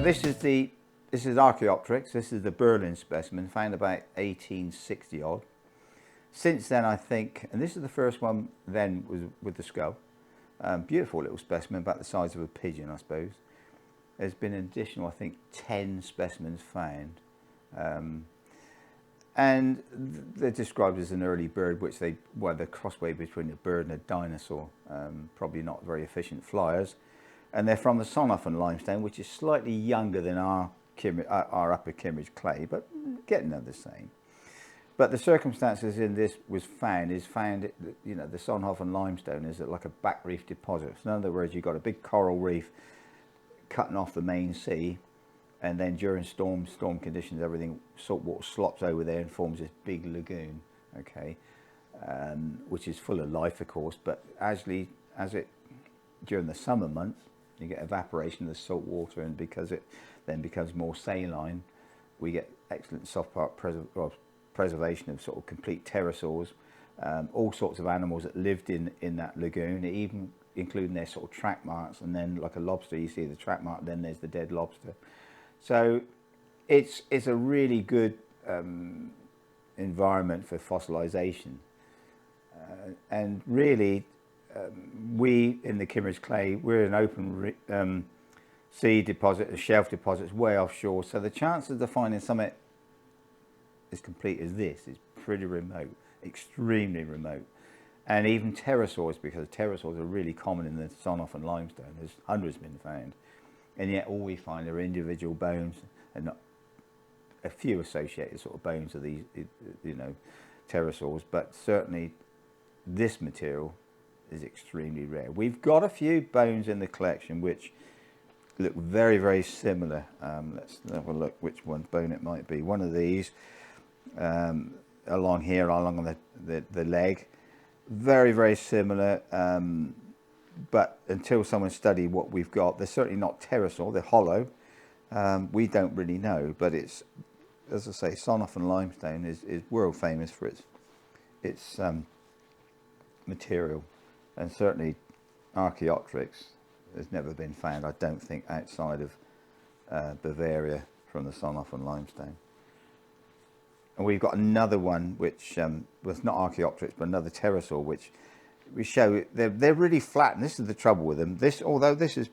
this is Archaeopteryx. This is the Berlin specimen, found about 1860 odd. Since then, I think, and this is the first one then was with the skull. Beautiful little specimen, about the size of a pigeon, I suppose. There's been an additional, I think, 10 specimens found. And they're described as an early bird, which they're crossway between a bird and a dinosaur. Probably not very efficient flyers. And they're from the Solnhofen limestone, which is slightly younger than our upper Kimmeridge clay, but getting there the same. But the circumstances in this was found, you know, the Solnhofen limestone is like a back reef deposit. So in other words, you've got a big coral reef cutting off the main sea, and then during storm conditions, everything, salt water slops over there and forms this big lagoon, okay, which is full of life, of course. But actually, during the summer months, you get evaporation of the salt water, and because it then becomes more saline, we get excellent soft part preservation of sort of complete pterosaurs, all sorts of animals that lived in that lagoon, even including their sort of track marks. And then, like a lobster, you see the track mark, then there's the dead lobster. So it's a really good environment for fossilization, and really we in the Kimmeridge clay, we're an open sea deposit, a shelf deposits way offshore, so the chances of finding something as complete as this is pretty remote, extremely remote. And even pterosaurs, because pterosaurs are really common in the Solnhofen limestone, there's hundreds been found, and yet all we find are individual bones and not a few associated sort of bones of these, you know, pterosaurs. But certainly this material is extremely rare. We've got a few bones in the collection which look very, very similar. Let's have a look which one bone it might be. One of these along here, along the leg, very, very similar. But until someone studied what we've got, they're certainly not pterosaur, they're hollow. We don't really know, but it's, as I say, Solnhofen limestone is world famous for its material. And certainly Archaeopteryx has never been found, I don't think, outside of Bavaria from the Solnhofen limestone. And we've got another one which was not Archaeopteryx, but another pterosaur, which we show they're really flat, and this is the trouble with them. Although this is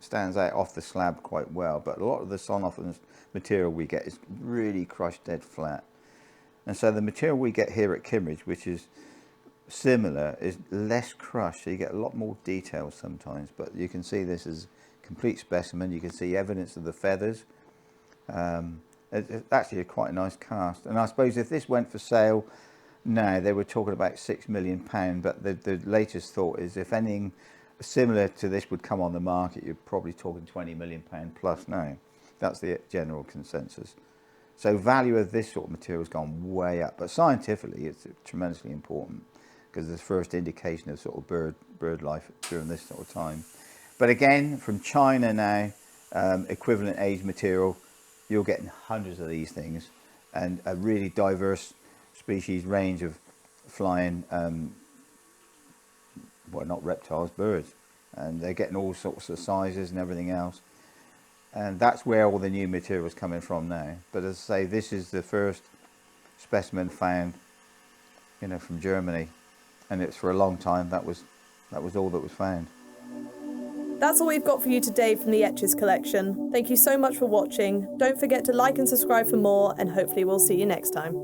stands out off the slab quite well, but a lot of the Solnhofen material we get is really crushed dead flat. And so the material we get here at Kimmeridge, which is similar, is less crushed, so you get a lot more detail sometimes. But you can see this is a complete specimen. You can see evidence of the feathers. It's actually quite a nice cast, and I suppose if this went for sale now, they were talking about £6 million, but the latest thought is if anything similar to this would come on the market, you're probably talking £20 million plus now. That's the general consensus. So value of this sort of material has gone way up, but scientifically it's tremendously important because it's the first indication of sort of bird life during this sort of time. But again, from China now, equivalent age material, you're getting hundreds of these things, and a really diverse species range of flying, well, not reptiles, birds, and they're getting all sorts of sizes and everything else. And that's where all the new material is coming from now. But as I say, this is the first specimen found, you know, from Germany, and it's for a long time that was all that was found. That's all we've got for you today from the Etches collection. Thank you so much for watching. Don't forget to like and subscribe for more, and hopefully we'll see you next time.